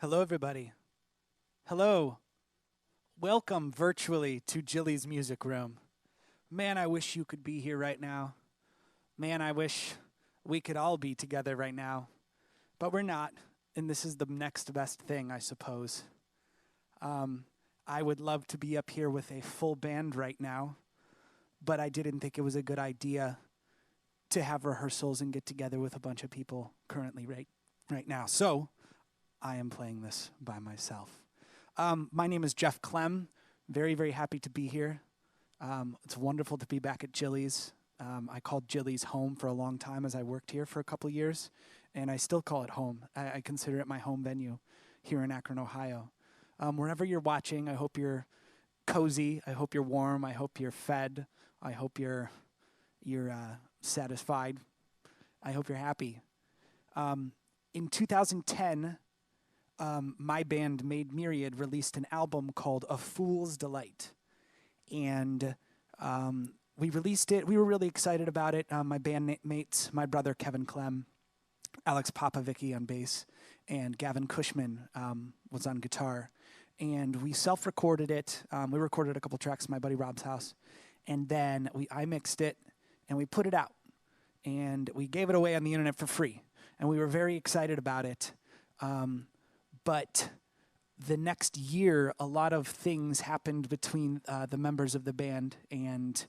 Hello, everybody. Hello. Welcome virtually to Jilly's Music Room. Man, I wish you could be here right now. Man, I wish we could all be together right now. But we're not, and this is the next best thing, I suppose. I would love to be up here with a full band right now, but I didn't think it was a good idea to have rehearsals and get together with a bunch of people currently right now. So I am playing this by myself. My name is Jeff Klemm. Very, very happy to be here. It's wonderful to be back at Jilly's. I called Jilly's home for a long time as I worked here for a couple years, and I still call it home. I consider it my home venue here in Akron, Ohio. Wherever you're watching, I hope you're cozy. I hope you're warm. I hope you're fed. I hope you're satisfied. I hope you're happy. In 2010, my band Made Myriad released an album called A Fool's Delight. And we released it. We were really excited about it. My bandmates, my brother Kevin Klemm, Alex Popovicki on bass, and Gavin Cushman was on guitar. And we self-recorded it. We recorded a couple tracks at my buddy Rob's house. And then I mixed it, and we put it out. And we gave it away on the internet for free. And we were very excited about it. But the next year, a lot of things happened between the members of the band, and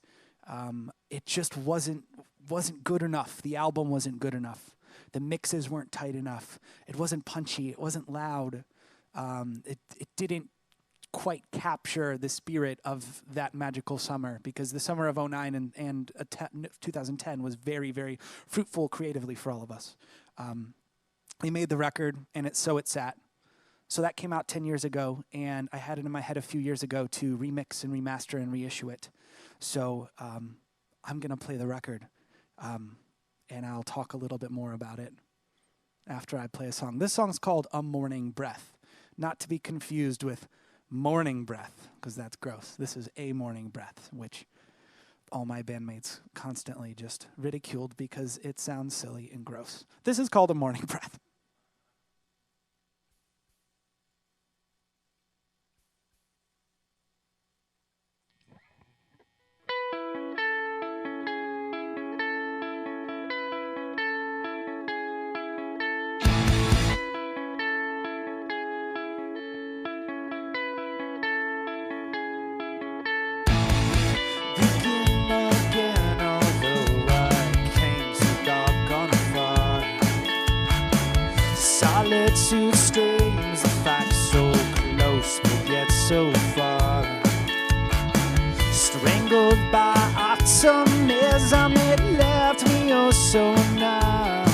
it just wasn't good enough. The album wasn't good enough. The mixes weren't tight enough. It wasn't punchy. It wasn't loud. It didn't quite capture the spirit of that magical summer, because the summer of 2009 and 2010 was very, very fruitful creatively for all of us. We made the record, and it sat. So that came out 10 years ago, and I had it in my head a few years ago to remix and remaster and reissue it. So I'm going to play the record, and I'll talk a little bit more about it after I play a song. This song's called A Morning Breath, not to be confused with Morning Breath, because that's gross. This is A Morning Breath, which all my bandmates constantly just ridiculed because it sounds silly and gross. This is called A Morning Breath. Solitude streams, the facts so close but yet so far. Strangled by optimism, it left me oh so numb.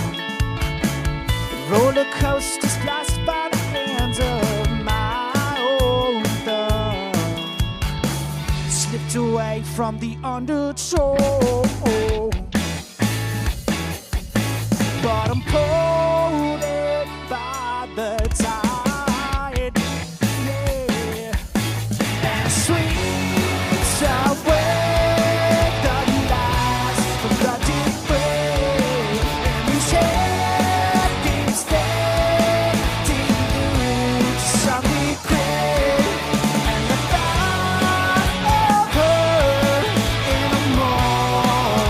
The roller coaster splashed by the hands of my own thumb. Slipped away from the undertow, but I'm pulled by the tide, yeah, and sweeps away the last of the debris, and we shed these fading roots of regret, and the thought of her in the morning.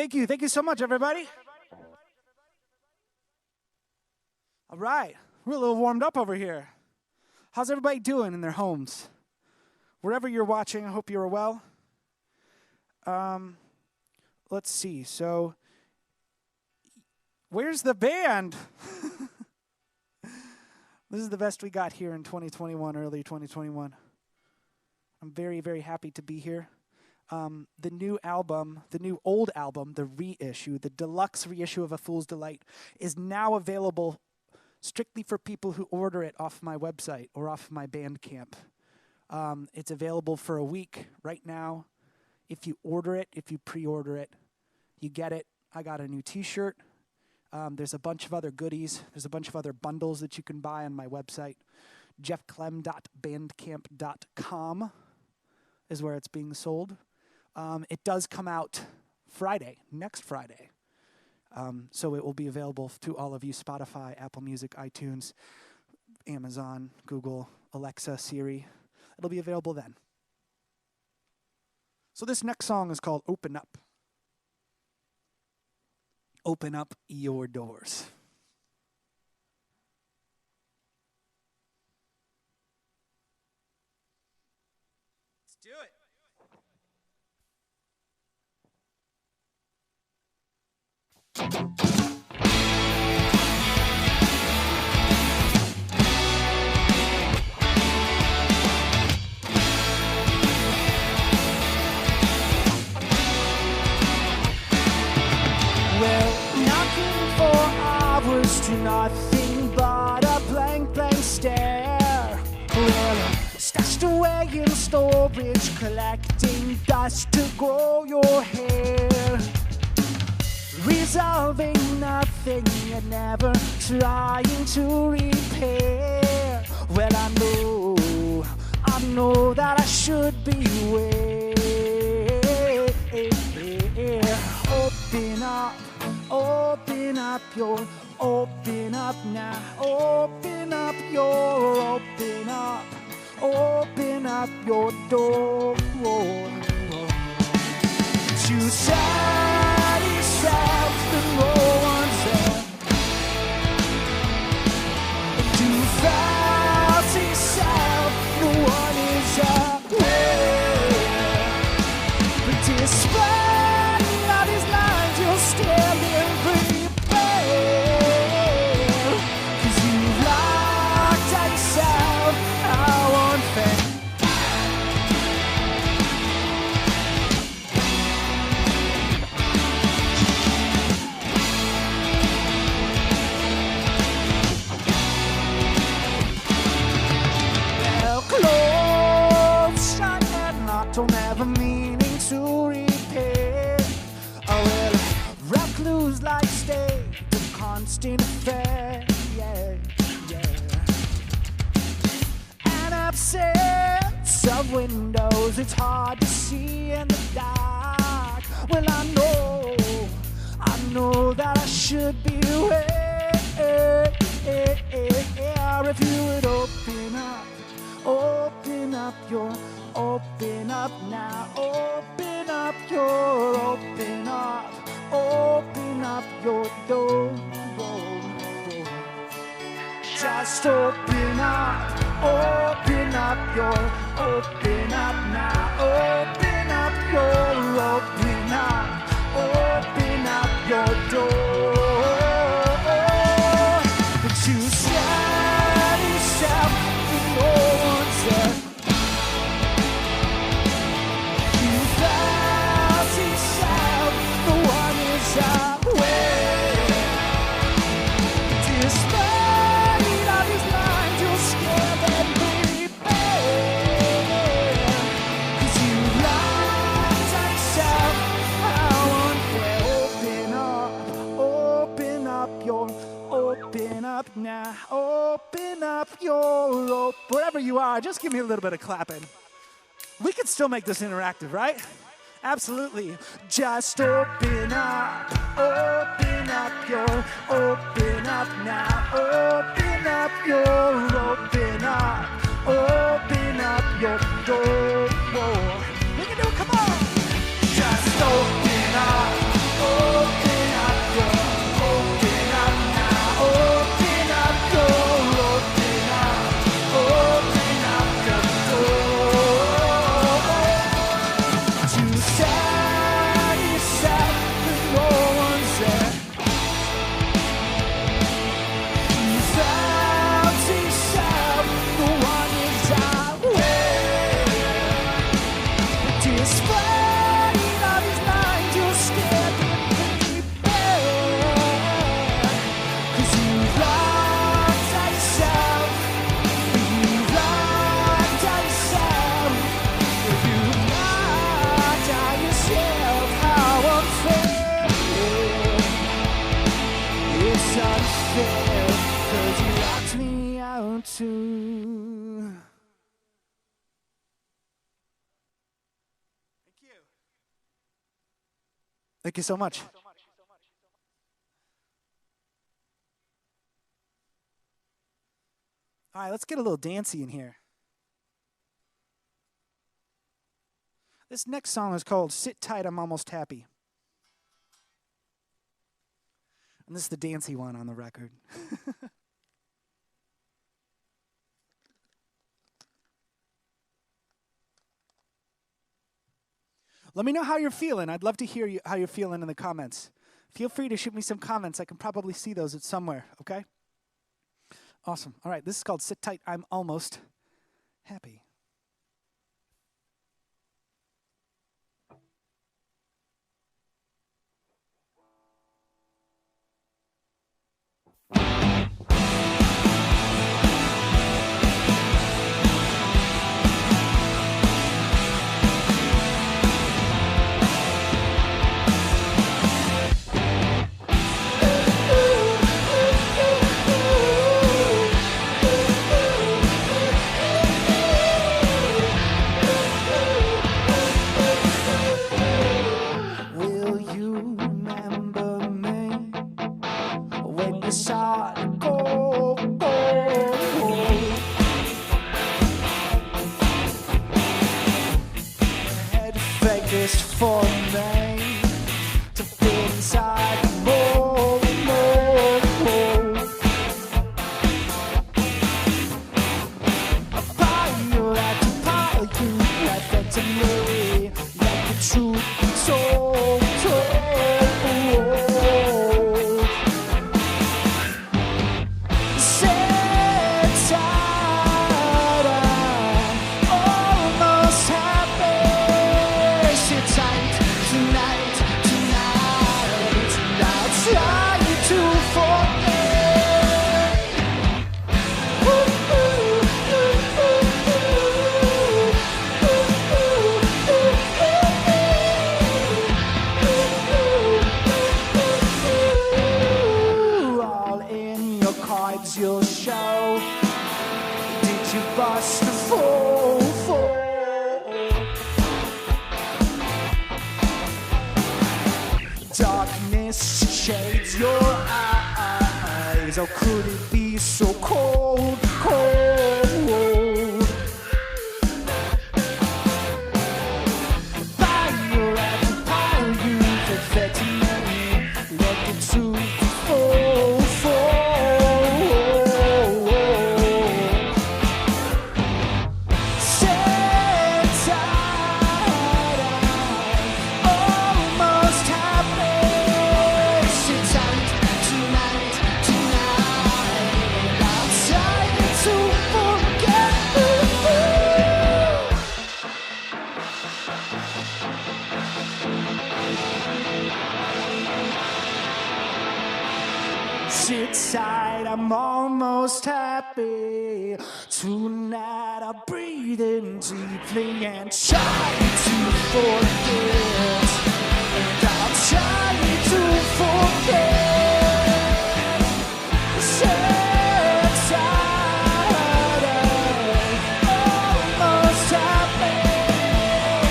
Thank you. Thank you so much, everybody. All right. We're a little warmed up over here. How's everybody doing in their homes? Wherever you're watching, I hope you're well. Let's see. So, where's the band? This is the best we got here in 2021, early 2021. I'm very, very happy to be here. The new old album, the reissue, the deluxe reissue of A Fool's Delight, is now available strictly for people who order it off my website or off my Bandcamp. It's available for a week right now. If you order it, if you pre-order it, you get it. I got a new t-shirt. There's a bunch of other goodies. There's a bunch of other bundles that you can buy on my website. jeffklemm.bandcamp.com is where it's being sold. It does come out next Friday. So it will be available to all of you, Spotify, Apple Music, iTunes, Amazon, Google, Alexa, Siri. It'll be available then. So this next song is called Open Up. Open up your doors. Let's do it. To nothing but a blank, blank stare. Well, stashed away in storage, collecting dust to grow your hair. Resolving nothing and never trying to repair. Well, I know that I should beware. Open up your, open up now, open up your, open up your door. To sad yourself that no one's there. To false yourself, no one is aware. But despite all these lines, you'll still be never meaning to repair. Oh well, recluse like state of constant affair. Yeah. An absence of windows, it's hard to see in the dark. Well, I know that I should be aware. If you would open up your, open up now, open up your, open up your door. Just open up your, open up now, open up your, open up your door. But you said yourself, no one's there. Now, open up your, wherever you are, just give me a little bit of clapping. We can still make this interactive, right? Absolutely. Just open up your, open up now, open up your, open up your door. We can do it, come on. Just open up. to. Thank you so much. All right, let's get a little dancey in here. This next song is called Sit Tight, I'm Almost Happy. And this is the dancey one on the record. Let me know how you're feeling. I'd love to hear how you're feeling in the comments. Feel free to shoot me some comments. I can probably see those at somewhere, okay? Awesome. All right, this is called Sit Tight, I'm Almost Happy. For me to fit inside more and more. A pile after pile, you effectively like the truth told. Sit tight, I'm almost happy. Sit tight tonight, I'll try to forget. All in your cards you'll show. Did you bust the fall? Darkness shades your eyes. Or could it be so cold, cold? Fire after fire, you've affected me. Let the truth fall. Sit tight, I'm almost happy. Sit tight tonight, I'll try to forget. Sit tight, I'm almost happy. Tonight I'll breathe in deeply and try to forget. And I'll try to forget. Sit tight, I'm almost happy.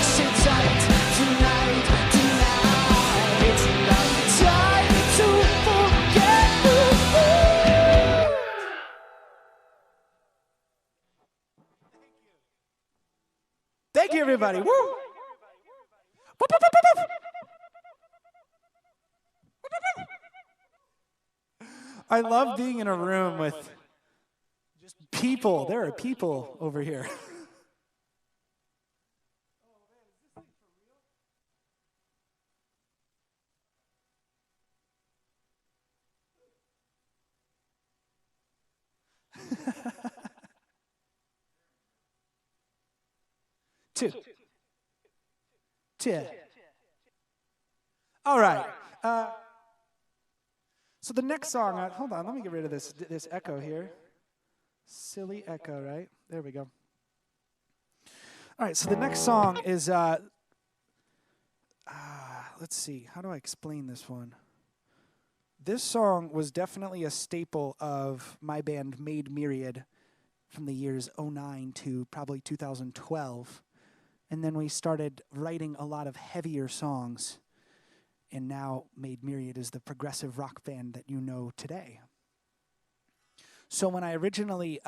Sit tight tonight, I'll try to forget. Thank you, everybody. Woo! I love being in a room with just people. There are people over here. Two. All right. So the next song, hold on, let me get rid of this echo here. Silly echo, right? There we go. All right, so the next song is, let's see, how do I explain this one? This song was definitely a staple of my band Made Myriad from the years '09 to probably 2012. And then we started writing a lot of heavier songs, and now Made Myriad is the progressive rock band that you know today. So when I originally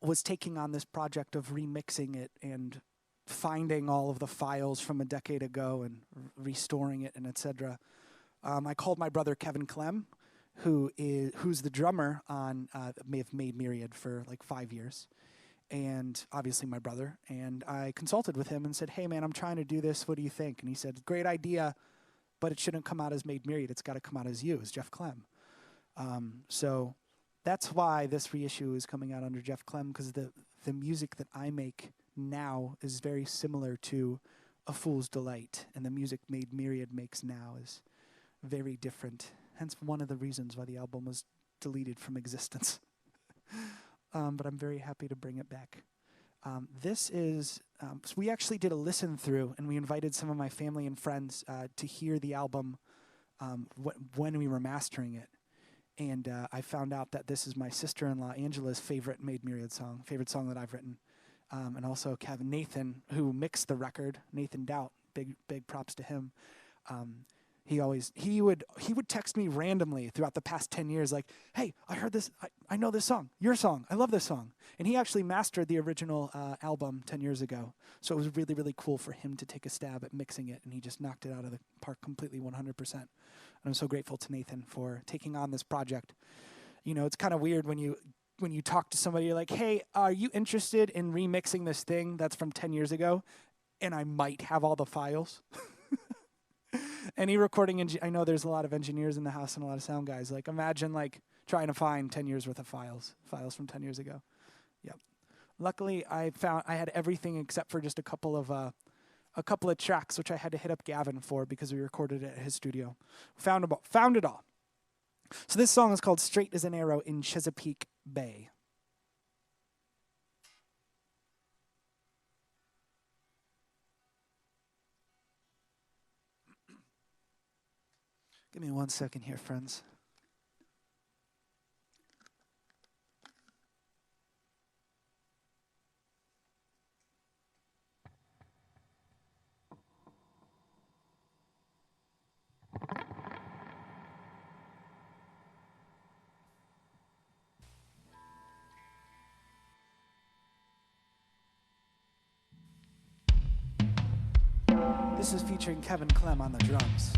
was taking on this project of remixing it and finding all of the files from a decade ago and restoring it and etc., I called my brother Kevin Klemm, who's the drummer on Made Myriad for like 5 years, and obviously my brother. And I consulted with him and said, "Hey man, I'm trying to do this. What do you think?" And he said, "Great idea, but it shouldn't come out as Made Myriad. It's got to come out as you, as Jeff Klemm." So that's why this reissue is coming out under Jeff Klemm, because the music that I make now is very similar to A Fool's Delight, and the music Made Myriad makes now is very different. Hence one of the reasons why the album was deleted from existence. But I'm very happy to bring it back. This is, so we actually did a listen through, and we invited some of my family and friends to hear the album when we were mastering it. And I found out that this is my sister-in-law Angela's favorite Made Myriad song, favorite song that I've written. And also Kevin Nathan, who mixed the record, Nathan Doubt, big props to him. He would text me randomly throughout the past 10 years, like, "Hey, I heard this, I know this song, your song, I love this song." And he actually mastered the original album 10 years ago. So it was really, really cool for him to take a stab at mixing it, and he just knocked it out of the park completely 100%. And I'm so grateful to Nathan for taking on this project. You know, it's kind of weird when you talk to somebody, you're like, "Hey, are you interested in remixing this thing that's from 10 years ago?" And I might have all the files. Any recording, I know there's a lot of engineers in the house and a lot of sound guys. Like, imagine like trying to find 10 years worth of files from 10 years ago. Yep. Luckily, I had everything except for just a couple of tracks, which I had to hit up Gavin for because we recorded it at his studio. Found it all. So this song is called "Straight as an Arrow in Chesapeake Bay." Give me 1 second here, friends. This is featuring Kevin Klemm on the drums.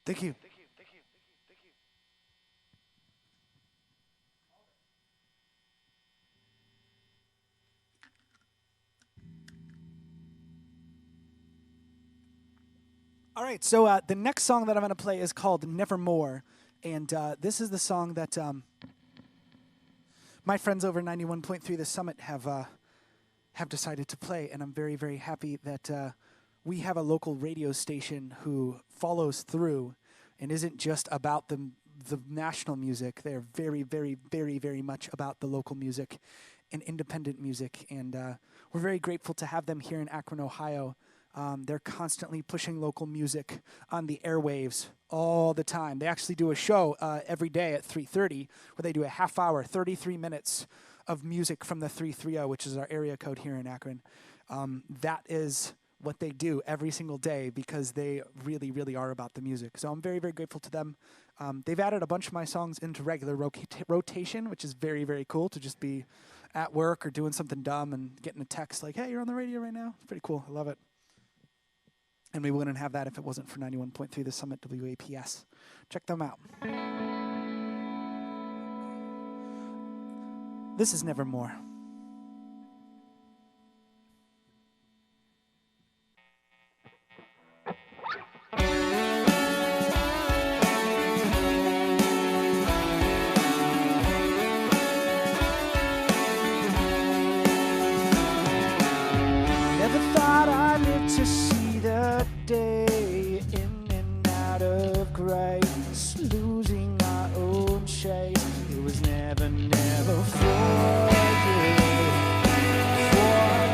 Thank you. All right, so the next song that I'm going to play is called Nevermore. And this is the song that my friends over 91.3 The Summit have decided to play. And I'm very, very happy that we have a local radio station who follows through and isn't just about the national music. They're very, very, very, very much about the local music and independent music. And we're very grateful to have them here in Akron, Ohio. They're constantly pushing local music on the airwaves all the time. They actually do a show every day at 3:30 where they do a half hour, 33 minutes of music from the 330, which is our area code here in Akron. That is what they do every single day because they really, really are about the music. So I'm very, very grateful to them. They've added a bunch of my songs into regular rotation, which is very, very cool to just be at work or doing something dumb and getting a text like, hey, you're on the radio right now. It's pretty cool. I love it. And we wouldn't have that if it wasn't for 91.3 The Summit WAPS. Check them out. This is Nevermore. Never thought I'd live to see the day in and out of grace, losing my own chase. It was never, never for you, for you.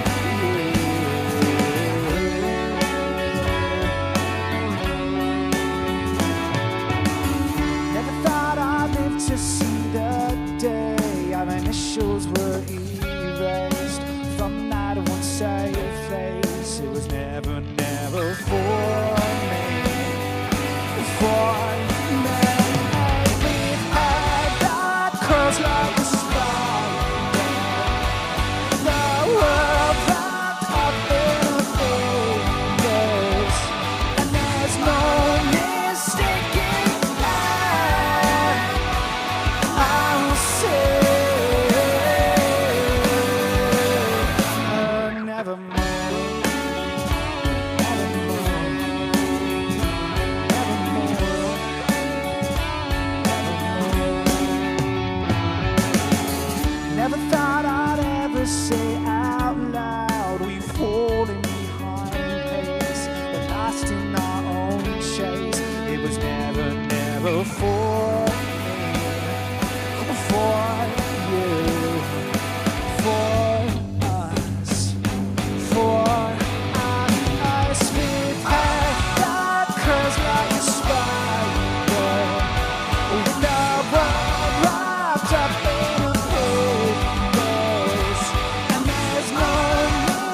Never thought I'd live to see the day our initials were erased from that one side face. It was never, never for me, for me. We've had that curls like a spider, the world wrapped up in fingers, and there's no mistaking that I'll say. Never thought I'd ever say out loud we've fallen behind pace, we're lost in our own chase. It was never, never for me, for you, for us, for us. We've had that curls like a spider, with the world wrapped up in a fingers, and there's no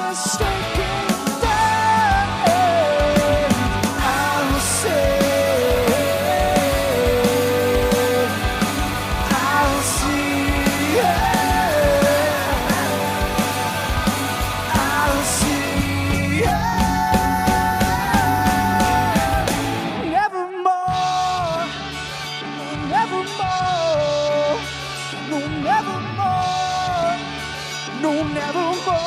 mistaking that I'll say, I'll see, I'll see, nevermore, nevermore, no, nevermore, no, nevermore,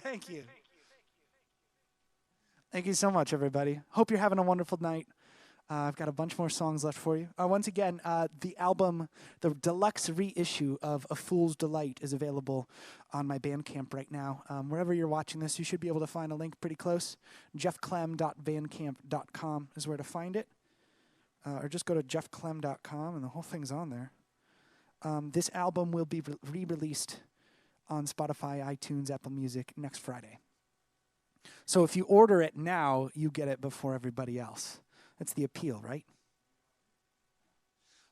Thank you. Thank you so much, everybody. Hope you're having a wonderful night. I've got a bunch more songs left for you. Once again, the album, the deluxe reissue of A Fool's Delight is available on my Bandcamp right now. Wherever you're watching this, you should be able to find a link pretty close. jeffklemm.bandcamp.com is where to find it. Or just go to jeffklemm.com and the whole thing's on there. This album will be re-released on Spotify, iTunes, Apple Music next Friday. So if you order it now, you get it before everybody else. That's the appeal, right?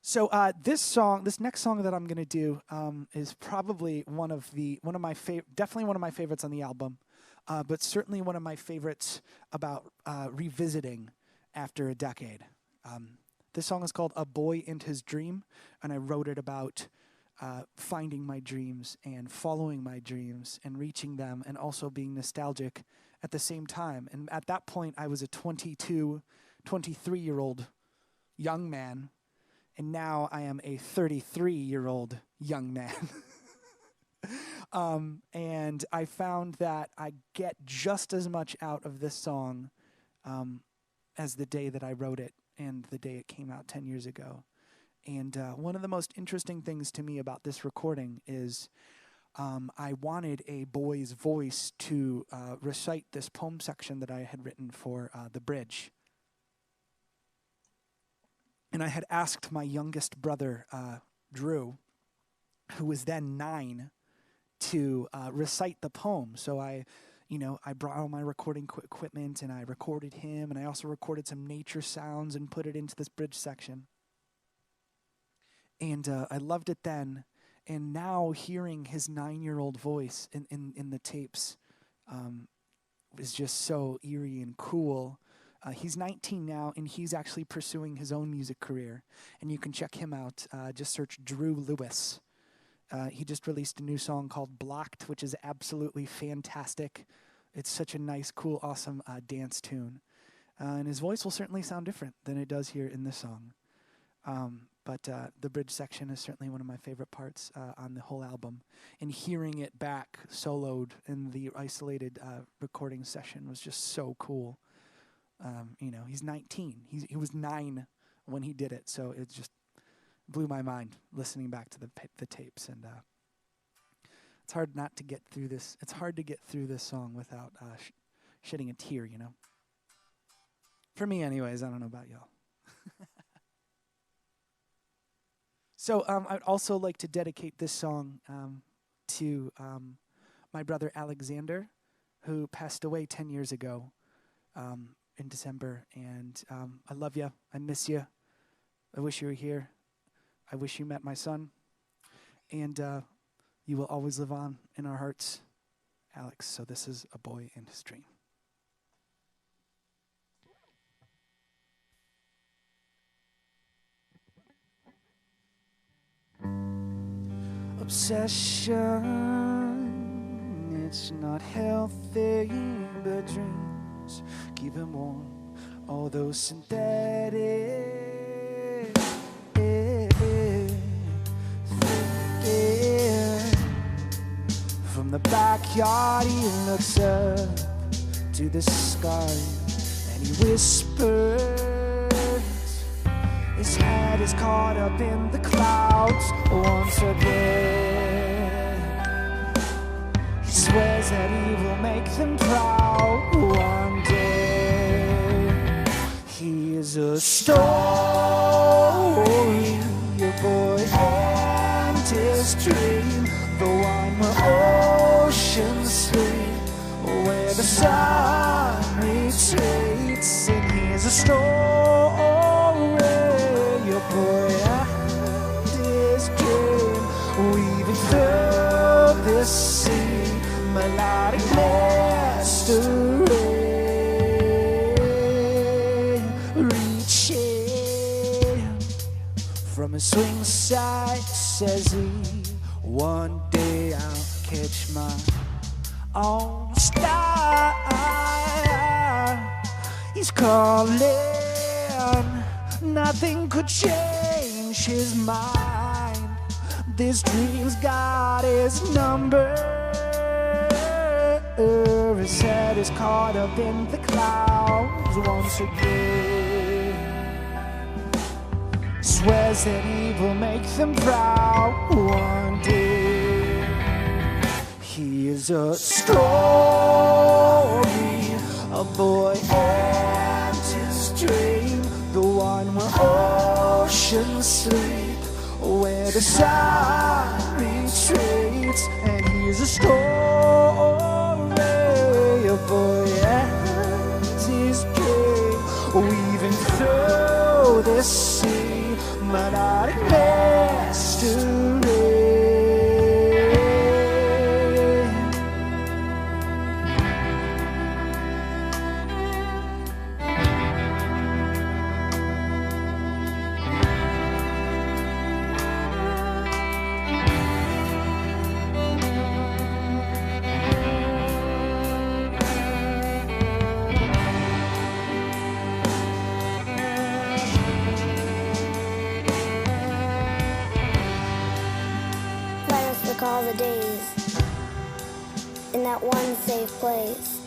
So this next song that I'm gonna do, is probably definitely one of my favorites on the album, but certainly one of my favorites about revisiting after a decade. This song is called "A Boy and His Dream," and I wrote it about finding my dreams and following my dreams and reaching them, and also being nostalgic at the same time. And at that point, I was a 22, 23-year-old young man. And now I am a 33-year-old young man. And I found that I get just as much out of this song as the day that I wrote it and the day it came out 10 years ago. And one of the most interesting things to me about this recording is I wanted a boy's voice to recite this poem section that I had written for the bridge. And I had asked my youngest brother, Drew, who was then 9, to recite the poem. So I brought all my recording equipment and I recorded him, and I also recorded some nature sounds and put it into this bridge section. And I loved it then. And now hearing his 9-year-old voice in the tapes is just so eerie and cool. He's 19 now, and he's actually pursuing his own music career. And you can check him out. Just search Drew Lewis. He just released a new song called Blocked, which is absolutely fantastic. It's such a nice, cool, awesome dance tune. And his voice will certainly sound different than it does here in this song. But the bridge section is certainly one of my favorite parts on the whole album. And hearing it back soloed in the isolated recording session was just so cool. He's 19. He was 9 when he did it, so it just blew my mind listening back to the tapes. And it's hard not to get through this. It's hard to get through this song without shedding a tear, For me, anyways. I don't know about y'all. So I'd also like to dedicate this song to my brother Alexander, who passed away 10 years ago in December. And I love you. I miss you. I wish you were here. I wish you met my son. And you will always live on in our hearts, Alex. So this is A Boy and His Dream. Obsession, it's not healthy, but dreams keep him warm, although synthetic. From the backyard he looks up to the sky and he whispers. His head is caught up in the clouds once again. He swears that he will make them proud one day. He is a story, a boy and his dream, the one where oceans sleep, where the sun retreats, and he's a story. Boy and his dream, weaving through this sea, melodic mystery, reaching from his swing side, says he, one day I'll catch my own star. He's calling. Nothing could change his mind. This dream's got his number. His head is caught up in the clouds once again. Swears that he will make them proud one day. He is a story, a boy and his dream, the one where oceans sleep, where the the sun retreats, and here's a story. A boy and his dream, weaving through the sea, melodic mystery. Recall the days in that one safe place,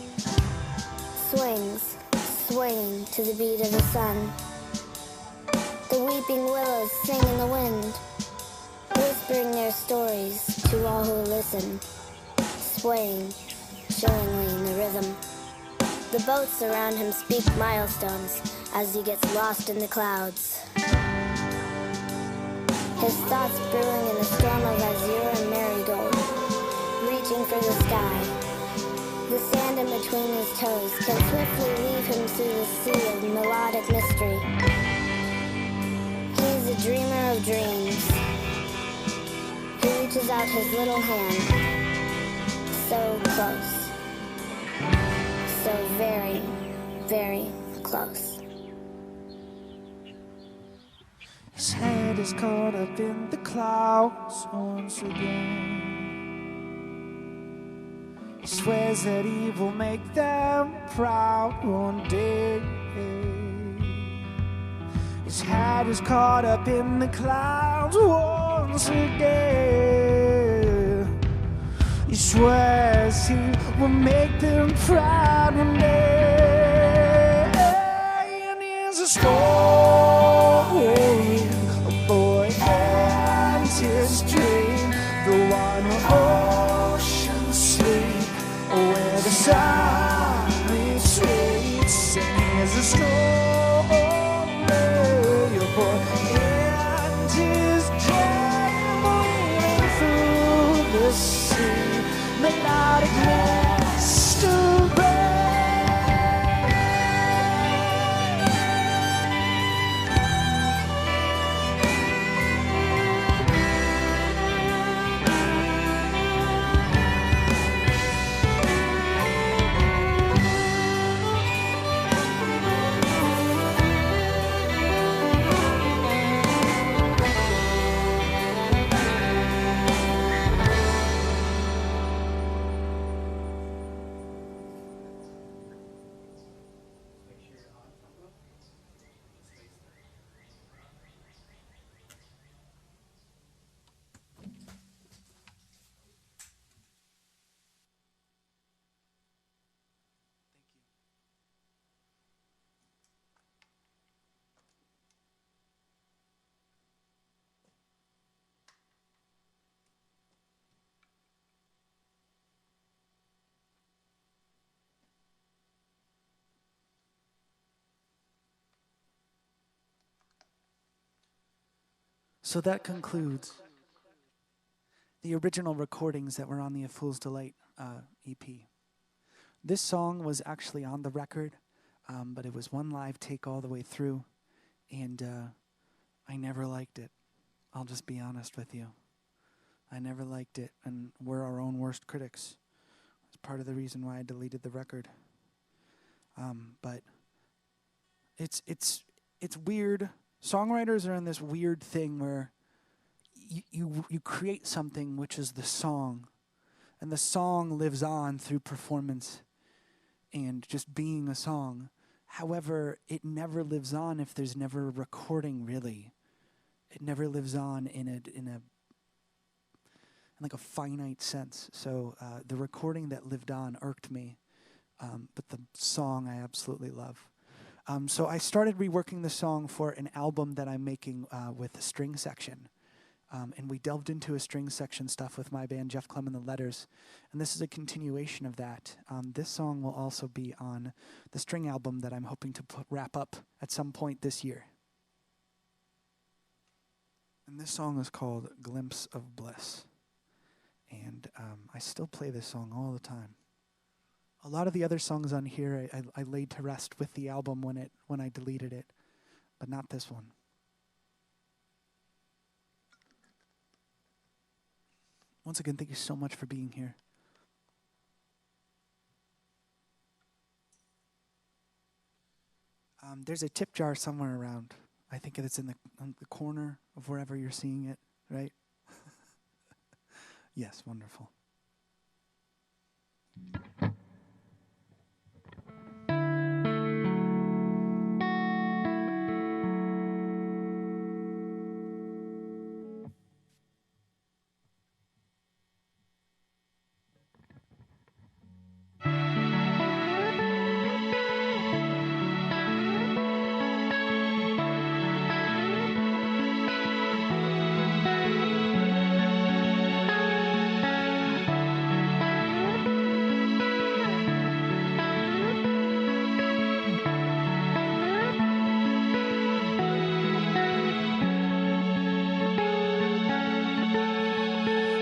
swings swaying to the beat of the sun. The weeping willows sing in the wind, whispering their stories to all who listen, swaying chillingly in the rhythm. The boats around him speak milestones as he gets lost in the clouds. His thoughts brewing in a storm of azure and marigold, reaching for the sky. The sand in between his toes can swiftly leave him through the sea of melodic mystery. He's a dreamer of dreams. He reaches out his little hand, so close, so very, very close. His head is caught up in the clouds once again. He swears that he will make them proud one day. His head is caught up in the clouds once again. He swears he will make them proud one day. And here's a story. Boy and his dream, the one where oceans sleep, where the sun retreats, and here's a story. A boy and his dream, moving through the sea, melodic mystery. So that concludes the original recordings that were on the A Fool's Delight EP. This song was actually on the record, but it was one live take all the way through, and I never liked it. I'll just be honest with you. I never liked it, and we're our own worst critics. It's part of the reason why I deleted the record. But it's weird. Songwriters are in this weird thing where you create something which is the song, and the song lives on through performance and just being a song. However, it never lives on if there's never a recording, really. It never lives on in like a finite sense. So the recording that lived on irked me, but the song I absolutely love. So I started reworking the song for an album that I'm making with a string section. And we delved into a string section stuff with my band, Jeff Klemm and the Letters. And this is a continuation of that. This song will also be on the string album that I'm hoping to wrap up at some point this year. And this song is called Glimpse of Bliss. And I still play this song all the time. A lot of the other songs on here I laid to rest with the album when I deleted it, but not this one. Once again, thank you so much for being here. There's a tip jar somewhere around. I think it's in the corner of wherever you're seeing it, right? Yes, wonderful.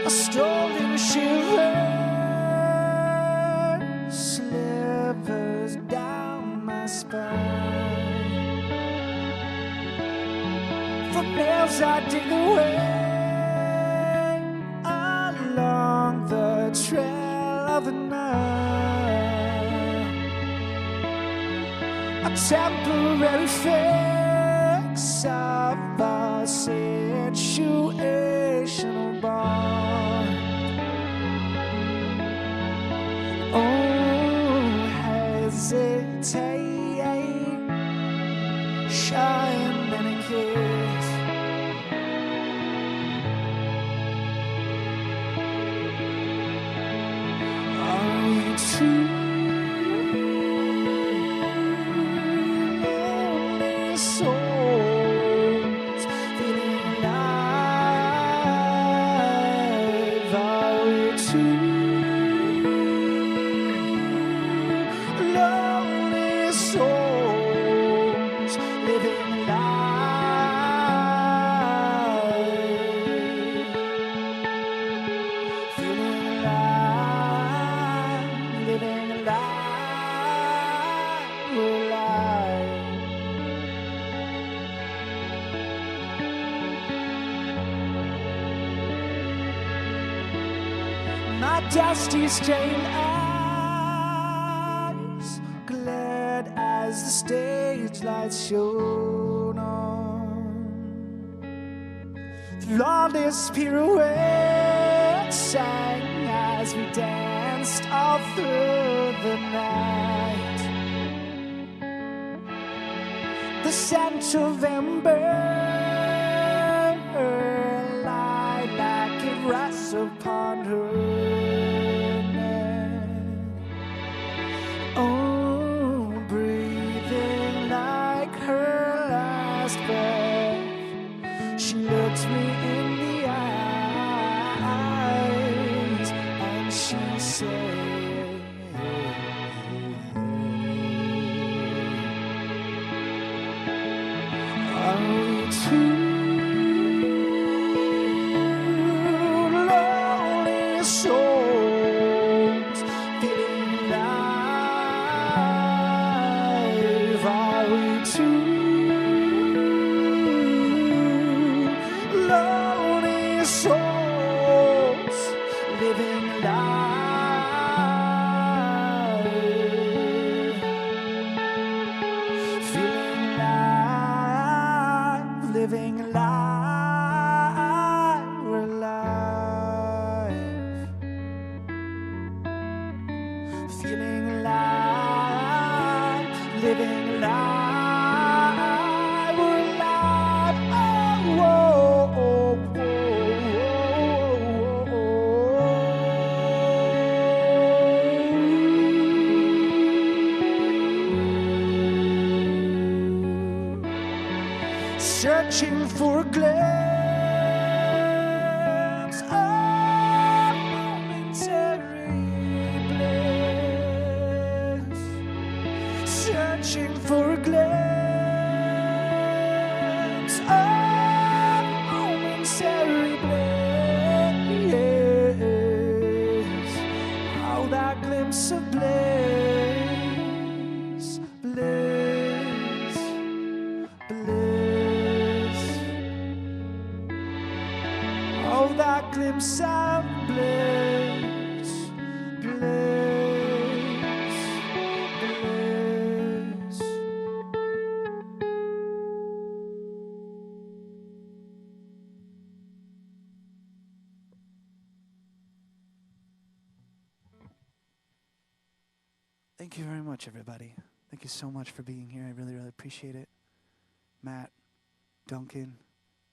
A stolen shiver slivers down my spine. From nails I dig away along the trail of the night. A temporary fix of a situational bond. Hesitate, shy and then a kiss. Are we two lonely souls feeling alive? Are we two souls living alive, feeling alive, living alive, we're alive. My dusty stained eyes glad as the stage lights shone on. Flawless pirouettes sang as we danced all through the night. The scent of ember lilac it rests upon her neck. Oh, breathing like her last breath, she looks me in the eyes and she said, are we two lonely souls feeling alive? Are we two lonely souls living alive, feeling alive, living alive, we're alive, feeling alive, living alive, we're alive. Oh, oh, oh, searching for a glimpse of momentary bliss, searching for a glimpse of momentary that glimpse of bliss, bliss, bliss. Oh, that glimpse of bliss, bliss, bliss. Thank you very much, everybody. Thank you so much for being here. I really, really appreciate it. Matt, Duncan,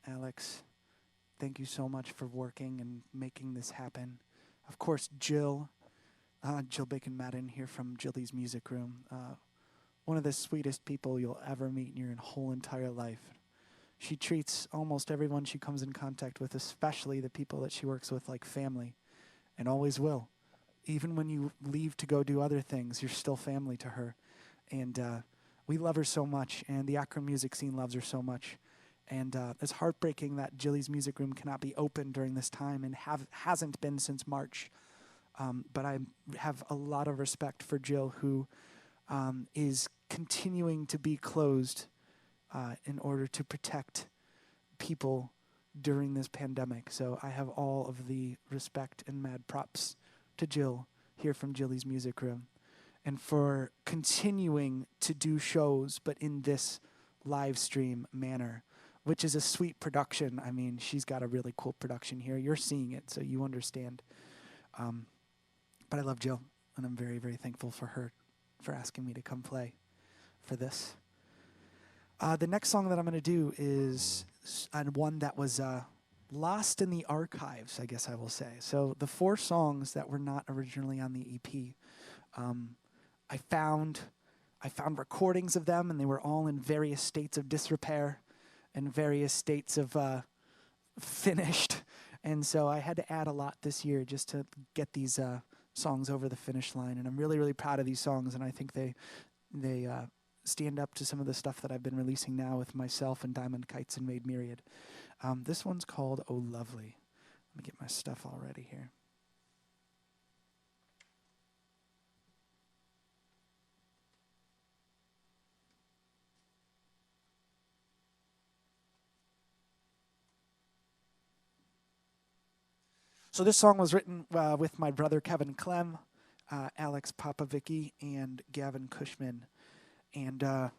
Alex, thank you so much for working and making this happen. Of course, Jill Bacon-Madden here from Jilly's Music Room. One of the sweetest people you'll ever meet in your whole entire life. She treats almost everyone she comes in contact with, especially the people that she works with, like family, and always will. Even when you leave to go do other things, you're still family to her. And we love her so much, and the Akron music scene loves her so much. And it's heartbreaking that Jilly's Music Room cannot be open during this time and hasn't been since March. But I have a lot of respect for Jill, who is continuing to be closed in order to protect people during this pandemic. So I have all of the respect and mad props to Jill here from Jilly's Music Room, and for continuing to do shows, but in this live stream manner, which is a sweet production. I mean, she's got a really cool production here. You're seeing it, so you understand. But I love Jill, and I'm very, very thankful for her for asking me to come play for this. The next song that I'm going to do is one that was lost in the archives, I guess I will say. So the 4 songs that were not originally on the EP, I found recordings of them, and they were all in various states of disrepair and various states of finished. And so I had to add a lot this year just to get these songs over the finish line. And I'm really, really proud of these songs, and I think they stand up to some of the stuff that I've been releasing now with myself and Diamond Kites and Made Myriad. This one's called Oh Lovely. Let me get my stuff all ready here. So this song was written with my brother Kevin Klemm, Alex Popovici, and Gavin Cushman. And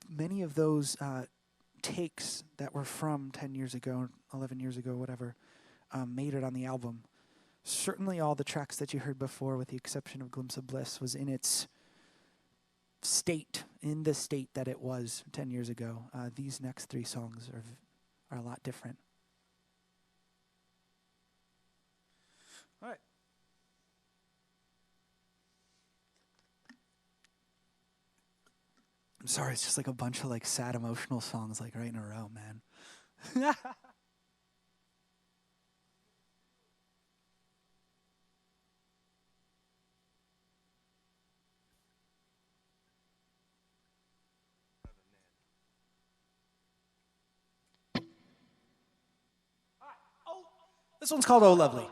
many of those takes that were from 10 years ago, 11 years ago, whatever, made it on the album. Certainly all the tracks that you heard before, with the exception of Glimpse of Bliss, was in its state, in the state that it was 10 years ago. These next 3 songs are a lot different. All right. I'm sorry, it's just like a bunch of like sad emotional songs like right in a row, man. This one's called Oh Lovely.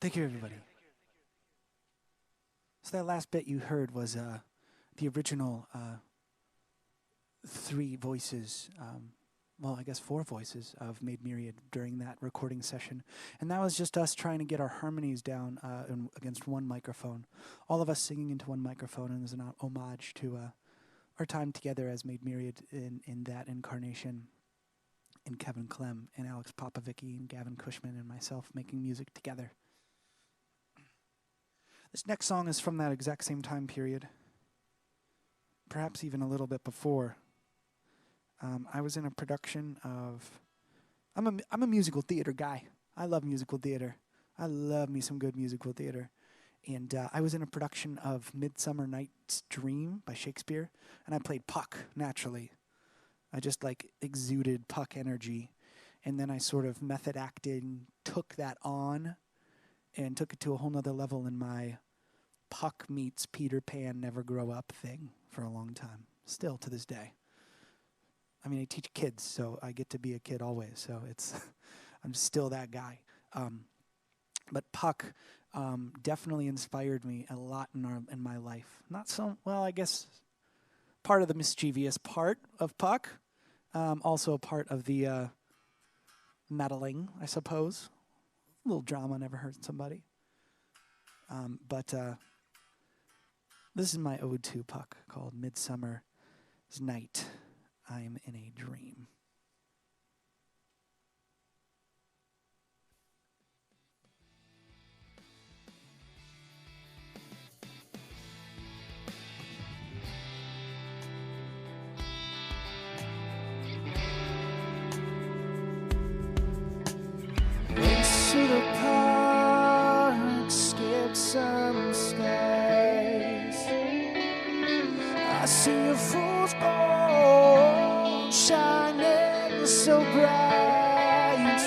Thank you, everybody. So that last bit you heard was the original 3 voices, well, I guess 4 voices of Made Myriad during that recording session. And that was just us trying to get our harmonies down against one microphone. All of us singing into one microphone, and it was an homage to our time together as Made Myriad in that incarnation. And Kevin Klemm and Alex Popovicki and Gavin Cushman and myself making music together. This next song is from that exact same time period, perhaps even a little bit before. I was in a production of... I'm a musical theater guy. I love musical theater. I love me some good musical theater. And I was in a production of Midsummer Night's Dream by Shakespeare, and I played Puck, naturally. I just exuded Puck energy, and then I sort of method acted and took that on and took it to a whole nother level in my Puck meets Peter Pan never grow up thing for a long time, still to this day. I mean, I teach kids, so I get to be a kid always, so I'm still that guy. But Puck definitely inspired me a lot in my life. Not so, well, I guess part of the mischievous part of Puck, also a part of the meddling, I suppose. A little drama never hurt somebody. But this is my ode to Puck called Midsummer's Night. I'm in a dream. To the park, skip some skies. I see a fool's gold shining so bright.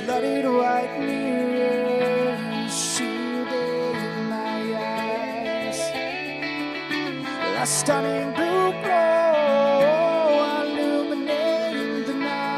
Bloodied white mirrors shielding my eyes. A stunning blue glow illuminating the night.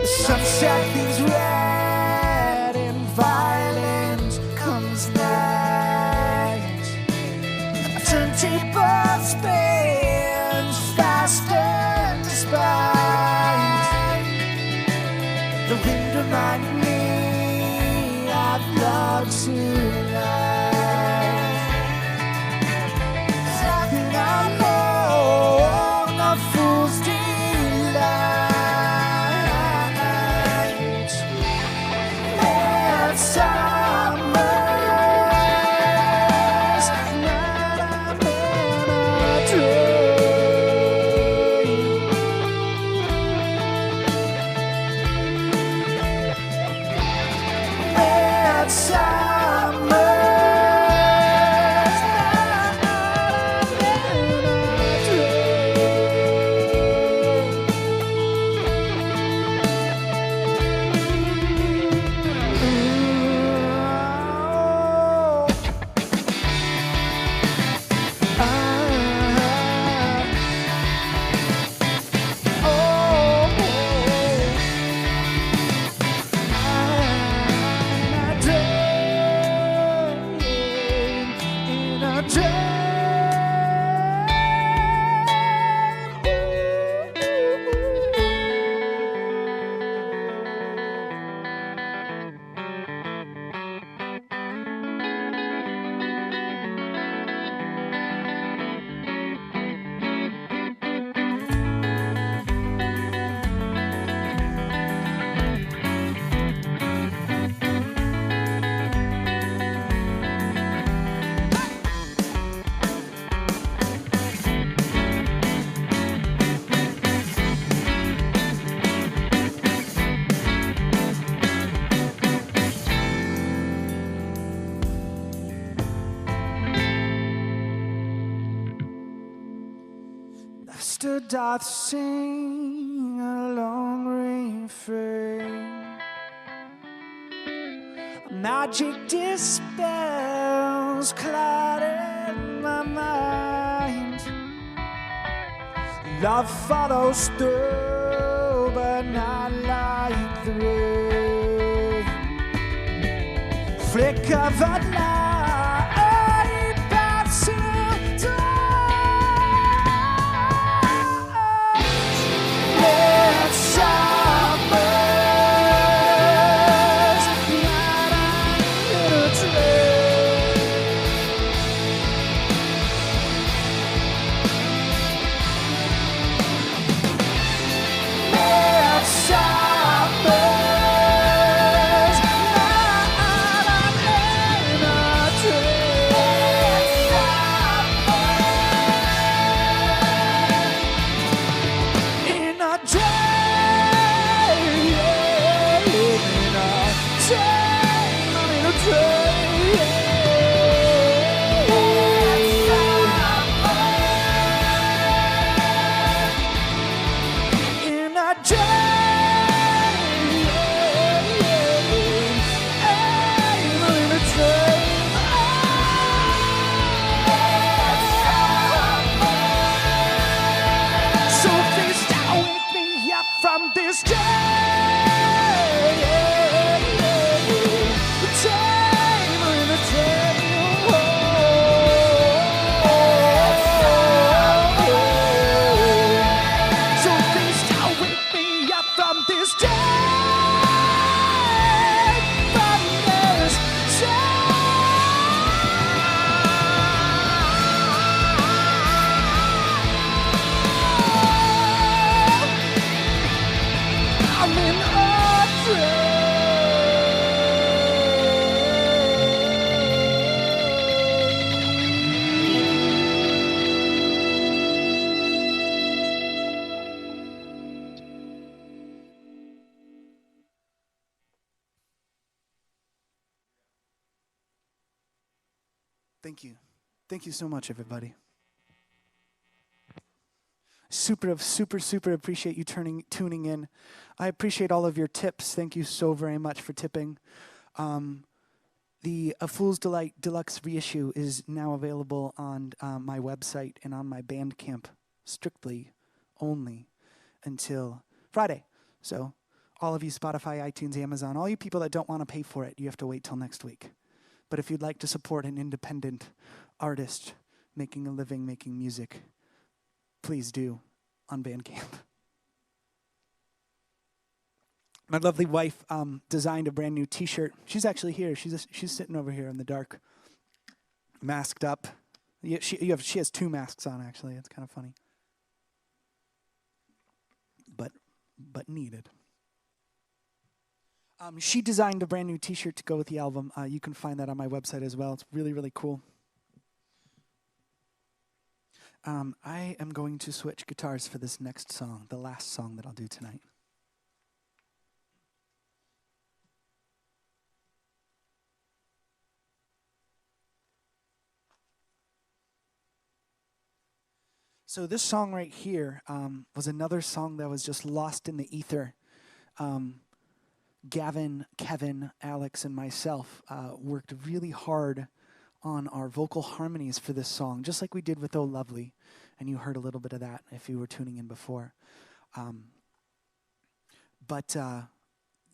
Sunset is red and violent comes night. A turntable spins faster despite the wind remind me I've loved tonight. Something I know, a fool's delight. Summer's night, I'm in a dream. doth sing a long refrain. Magic dispels cloud in my mind. Love follows through, but not like the rain. Flick of a light bouncing toward. Let summers light a little train. Let summers light a little train. In a train, in a train, in a train. In a train, in a train. So please don't wake me up from this train. Train, in a train. So please don't wake me up from this train. From this train. I'm in a Thank you. Thank you so much, everybody. Super appreciate you tuning in. I appreciate all of your tips. Thank you so very much for tipping. The A Fool's Delight Deluxe reissue is now available on my website and on my Bandcamp strictly only until Friday. So all of you Spotify, iTunes, Amazon, all you people that don't want to pay for it, you have to wait till next week. But if you'd like to support an independent artist making a living, making music, please do on Bandcamp. My lovely wife designed a brand new T-shirt. She's actually here. She's sitting over here in the dark, masked up. She has two masks on, actually. It's kind of funny, but needed. She designed a brand new T-shirt to go with the album. You can find that on my website as well. It's really, really cool. I am going to switch guitars for this next song, the last song that I'll do tonight. So this song right here was another song that was just lost in the ether. Gavin, Kevin, Alex, and myself worked really hard on our vocal harmonies for this song, just like we did with Oh Lovely, and you heard a little bit of that if you were tuning in before.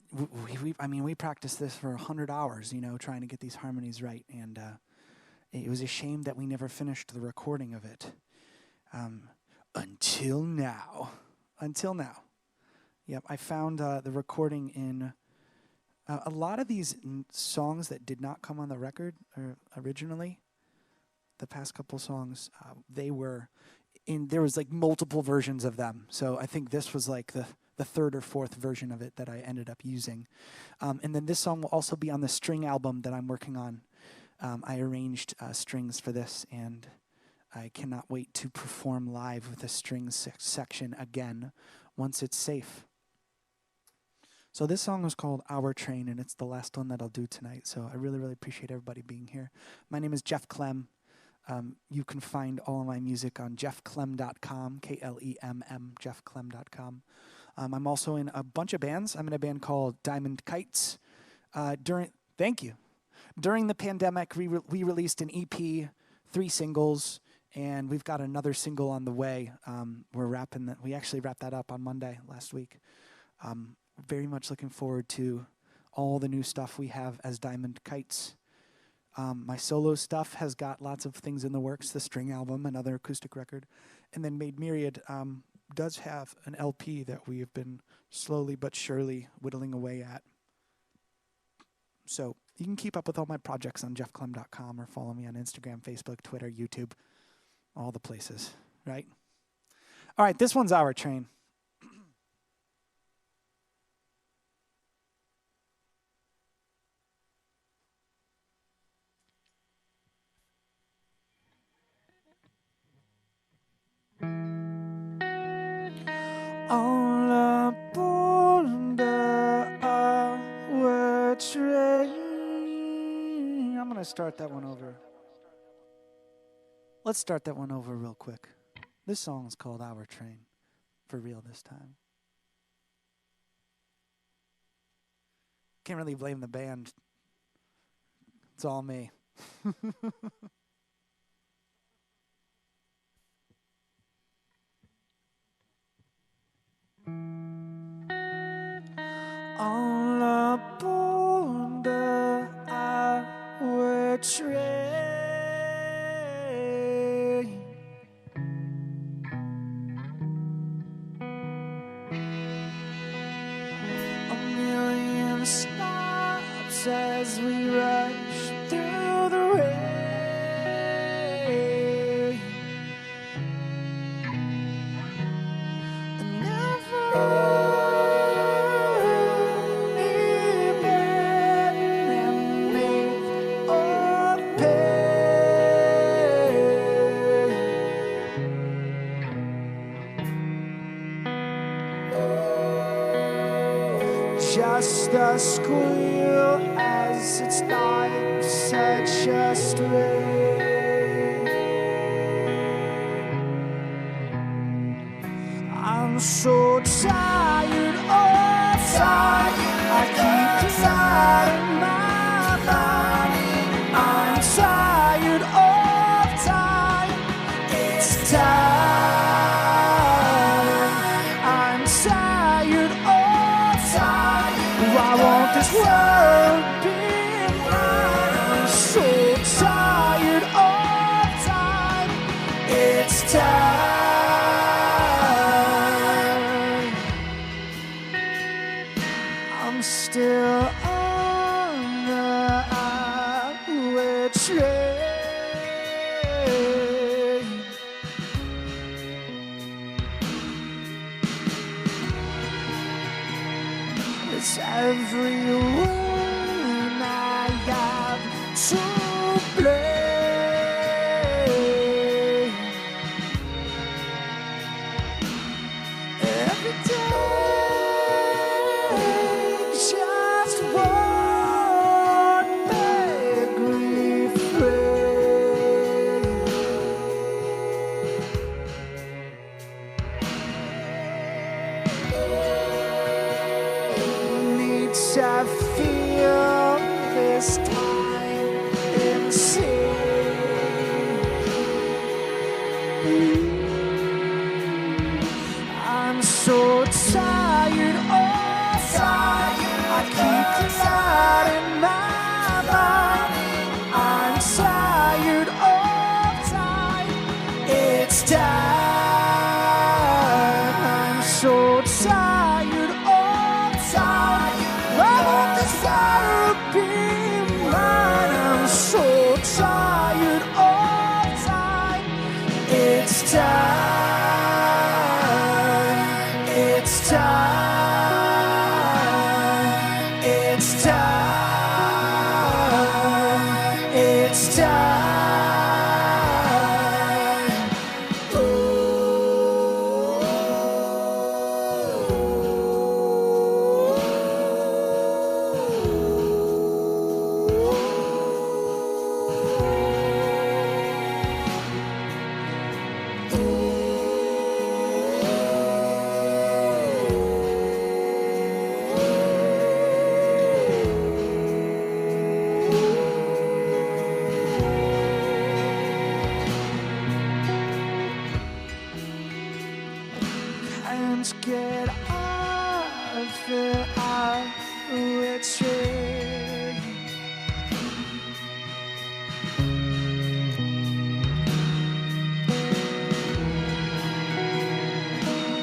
We practiced this for 100 hours, trying to get these harmonies right, and it was a shame that we never finished the recording of it. Until now. Yep, I found the recording in a lot of these songs that did not come on the record originally. The past couple songs, there was like multiple versions of them. So I think this was like the third or fourth version of it that I ended up using. And then this song will also be on the string album that I'm working on. I arranged strings for this, and I cannot wait to perform live with a strings section again once it's safe. So this song was called Our Train, and it's the last one that I'll do tonight. So I really, really appreciate everybody being here. My name is Jeff Klemm. You can find all of my music on jeffklemm.com, K-L-E-M-M, jeffklemm.com. I'm also in a bunch of bands. I'm in a band called Diamond Kites. Thank you. During the pandemic, we released an EP, 3 singles, and we've got another single on the way. We actually wrapped that up on Monday last week. Very much looking forward to all the new stuff we have as Diamond Kites. My solo stuff has got lots of things in the works, the string album, another acoustic record. And then Made Myriad does have an LP that we have been slowly but surely whittling away at. So you can keep up with all my projects on jeffklemm.com or follow me on Instagram, Facebook, Twitter, YouTube, all the places, right? All right, this one's Our Train. All aboard our train. I'm going to start that one over. Let's start that one over real quick. This song is called Our Train, for real this time. Can't really blame the band. It's all me. All aboard our train. A million stops as we rush through the rain. And never just a squeal as it's like such a strain. I'm so tired of time. I keep denying my body. I'm tired of time. It's time. I'm tired of time. Why won't this world be mine? I'm so tired of time. It's time. I'm still on the highway train. It's everyone I have to blame. Every day, just one big refrain. Need to feel this time insane. I'm so tired of time. I keep denying my body. I'm tired of time. It's time. I'm so tired of time. Why won't this world be mine? I'm so tired of time. It's time. It's time. It's time. It's time. Can't get off the highway train.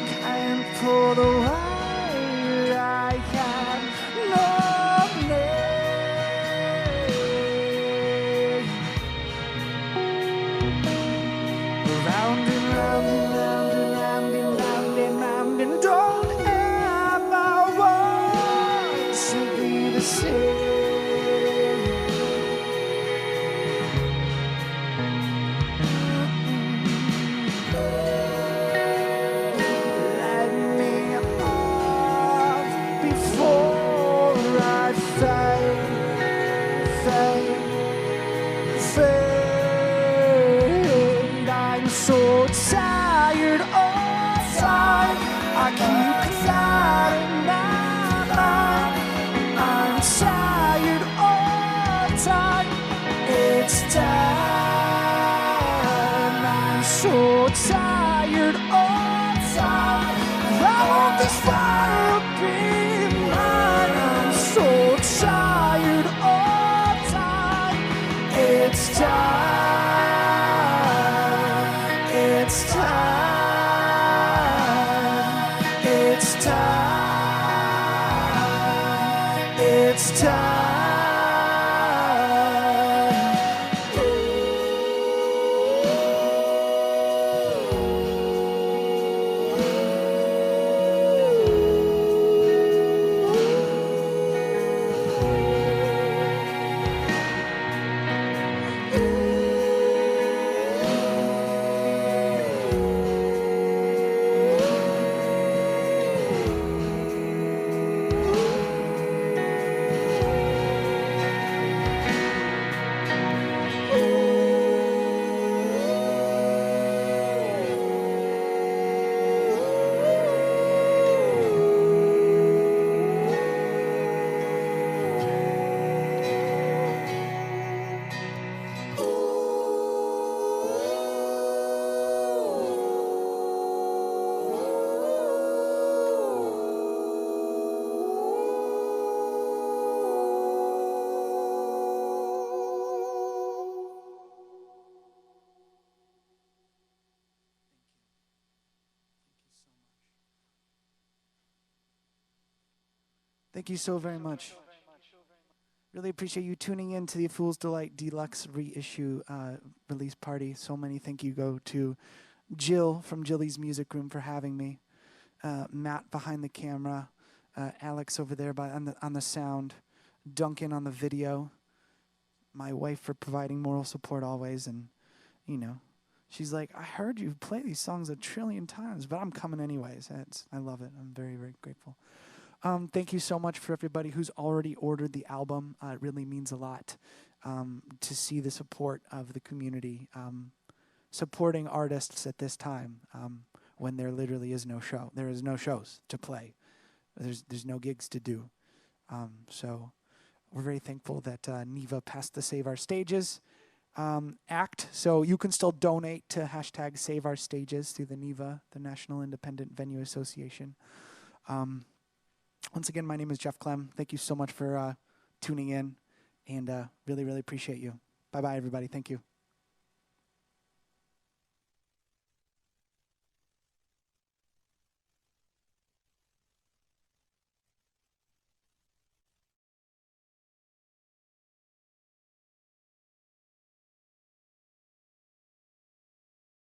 Can't pull the wire, I have no name. Round and round and round and round and round and round and don't ever want to be the same. Let me off before I fade, fade. I'm so tired all time. I keep fighting my mind. I'm tired all time. It's time. I'm so tired all time. I want this fire to be mine. I'm so tired all time. It's time. It's time. It's time. It's time. Thank you so very much. Really appreciate you tuning in to the Fool's Delight Deluxe reissue release party. So many thank you go to Jill from Jilly's Music Room for having me, Matt behind the camera, Alex over there on the sound, Duncan on the video, my wife for providing moral support always, and you know, she's like, I heard you play these songs 1 trillion times, but I'm coming anyways. I love it. I'm very, very grateful. Thank you so much for everybody who's already ordered the album. It really means a lot to see the support of the community, supporting artists at this time when there literally is no show. There is no shows to play. There's no gigs to do. So we're very thankful that NEVA passed the Save Our Stages Act. So you can still donate to hashtag Save Our Stages through the NEVA, the National Independent Venue Association. Once again, my name is Jeff Klemm. Thank you so much for tuning in, and really, really appreciate you. Bye-bye, everybody. Thank you.